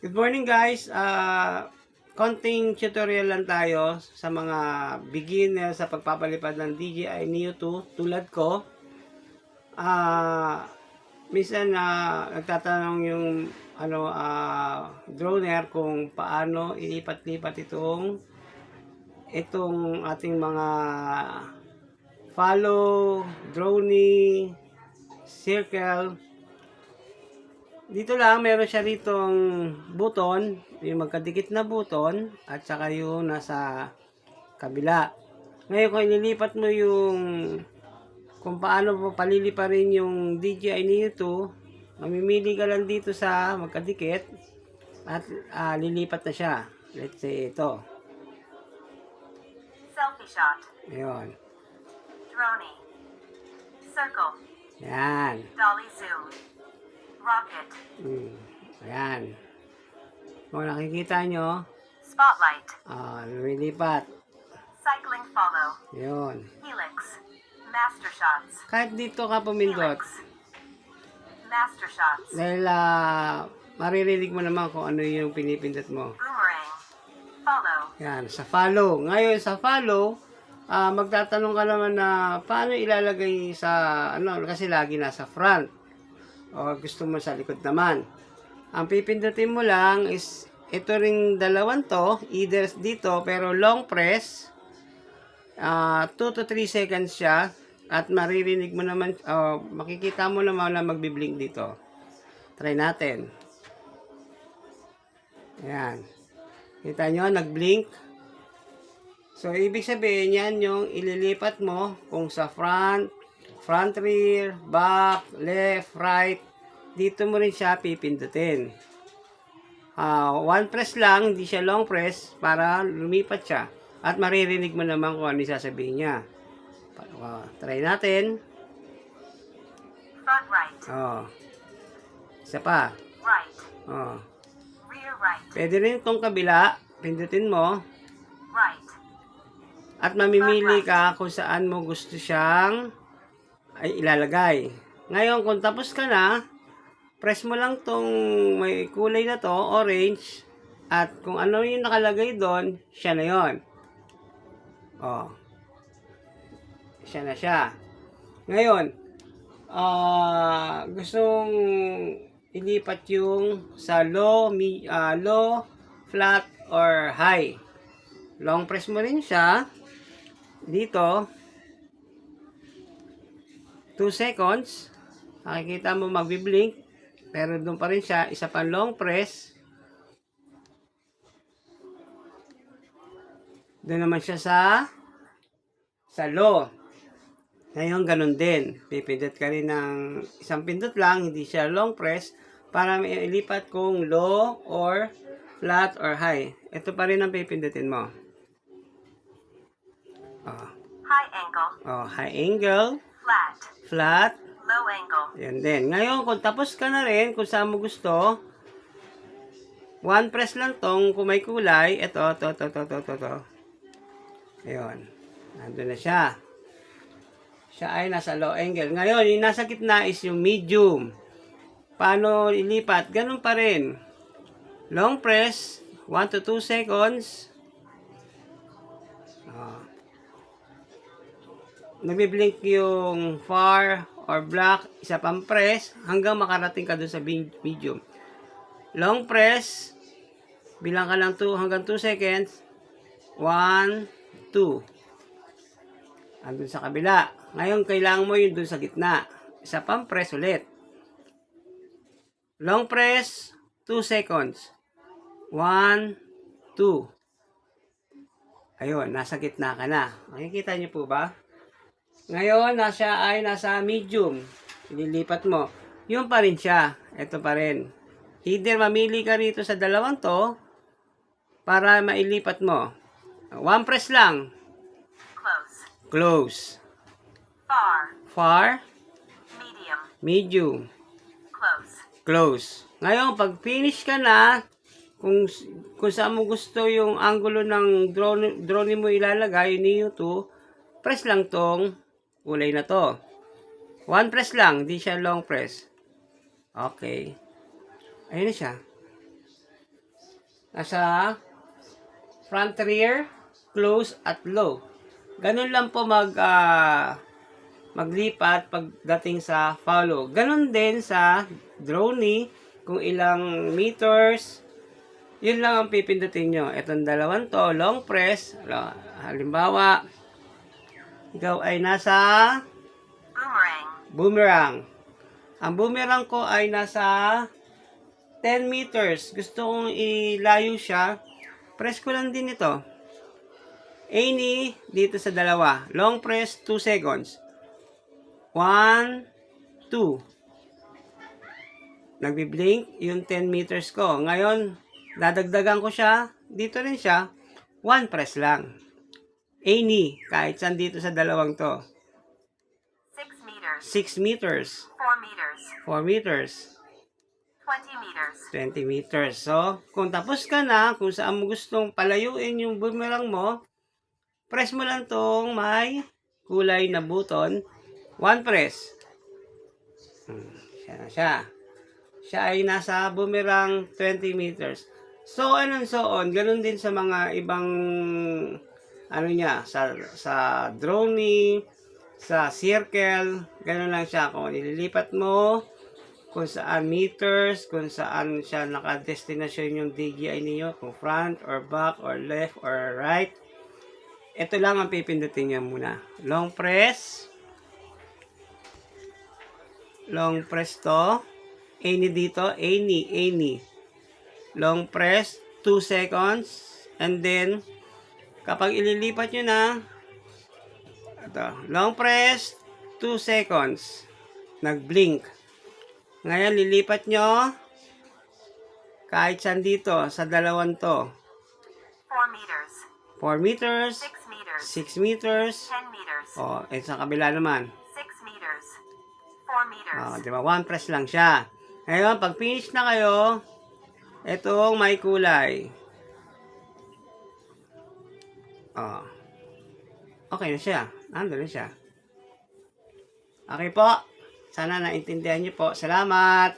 Good morning guys. Konting tutorial lang tayo sa mga beginner sa pagpapalipad ng DJI Neo 2 tulad ko. Minsan nagtatanong yung droner kung paano ilipat-lipat itong ating mga follow, drone, circle. Dito lang, meron siya ritong button, yung magkadikit na button, at saka yung nasa kabila. Ngayon, kung ililipat mo kung paano mo palilipa rin yung DJI Neo 2, mamimili ka lang dito sa magkadikit, at lilipat na siya. Let's say ito. Selfie shot. Ayun. Drone. Circle. Yan. Dolly zoom. Rocket. Ayan. Kung nakikita nyo, Spotlight. lumilipat. Cycling follow. Yun. Helix. Master shots. Kahit dito ka pumindot. Helix. Master shots. Dahil maririnig mo naman kung ano yung pinipindot mo. Boomerang. Follow. Yan, sa follow. Ngayon sa follow, magtatanong ka naman na paano ilalagay sa kasi lagi nasa front. O gusto mo sa likod naman. Ang pipindutin mo lang is ito ring dalawang to, either dito pero long press. 2 to 3 seconds siya at maririnig mo naman, makikita mo naman na magbi-blink dito. Try natin. Ayan. Kita nyo, nag-blink. So, ibig sabihin yan yung ililipat mo kung sa front, rear, back, left, right. Dito mo rin siya pipindutin. One press lang, hindi siya long press para lumipat siya. At maririnig mo naman kung ano yung sasabihin niya. Try natin. Front right. Isa pa. Right. Rear right. Pwede rin itong kabila. Pindutin mo. Right. At mamimili ka kung saan mo gusto siyang ilalagay. Ngayon, kung tapos ka na, press mo lang tong may kulay na to, orange. At kung ano yung nakalagay doon, siya na yon. Siya na siya. Ngayon, gustong ilipat yung sa low, flat, or high. Long press mo rin siya. Dito, 2 seconds. Nakikita mo magbi-blink. Pero doon pa rin siya. Isa pa long press. Doon naman siya sa low. Ngayon, ganun din. Pipindot ka rin ng isang pindot lang. Hindi siya long press. Para ilipat kung low or flat or high. Ito pa rin ang pipindutin mo. High angle. High angle. Flat. Flat. Low angle. Yan din. Ngayon, kung tapos ka na rin, kung saan mo gusto, one press lang tong kung may kulay. Ito. Ayun. Nandun na siya. Siya ay nasa low angle. Ngayon, yung nasa gitna is yung medium. Paano ilipat? Ganun pa rin. Long press, 1 to 2 seconds. Nagbi-blink yung far or black, isa pang press hanggang makarating ka doon sa medium. Long press, bilang ka lang 2 hanggang 2 seconds. 1, 2. Andun sa kabila. Ngayon, kailangan mo yun doon sa gitna. Isa pang press ulit. Long press, 2 seconds. 1, 2. Ayun, nasa gitna ka na. Makikita niyo po ba? Ngayon, nasa medium. Ililipat mo. Yun pa rin siya. Ito pa rin. Either mamili ka rito sa dalawang to para mailipat mo. One press lang. Close. Close. Far. Medium. Medium. Close. Ngayon, pag finish ka na, kung saan mo gusto yung angulo ng drone mo ilalagay, yung Neo 2, press lang tong kulay na to. One press lang, di siya long press. Okay. Ayun na siya. Nasa front, rear, close, at low. Ganun lang po maglipat pagdating sa follow. Ganun din sa drone, kung ilang meters, yun lang ang pipindutin nyo. Itong dalawang to, long press. Halimbawa, ikaw ay nasa Boomerang. boomerang. Ang boomerang ko ay nasa 10 meters. Gusto kong ilayo siya. Press ko lang din ito. Any dito sa dalawa. Long press, 2 seconds. 1, 2. Nagbi-blink yung 10 meters ko. Ngayon, dadagdagan ko siya. Dito rin siya. 1 press lang. Any, kahit saan dito sa dalawang to. 6 meters. 6 meters. 4 meters. 4 meters. 20 meters. 20 meters. So, kung tapos ka na, kung saan mo gustong palayuin yung boomerang mo, press mo lang tong may kulay na button. 1 press. Siya na siya. Siya ay nasa boomerang 20 meters. So on and so on. Ganun din sa mga ibang sa drone, sa circle. Ganun lang siya. Kung ililipat mo, kung saan meters, kung saan siya nakadestinasyon yung DJI niyo, kung front or back or left or right. Ito lang ang pipindutin niya muna. Long press. Long press to. Any dito. Any. Long press. 2 seconds. And then, kapag ililipat nyo na, ito, long press, 2 seconds. Nag-blink. Ngayon, lilipat nyo kahit saan dito, sa dalawang to. 4 meters. 4 meters. 6 meters. 6 meters. 10 meters. O, sa kabila naman. 6 meters. 4 meters. Di ba? 1 press lang siya. Ngayon, pag finish na kayo, itong may kulay. Okay na siya. Nandun na siya. Okay po. Sana naintindihan niyo po. Salamat.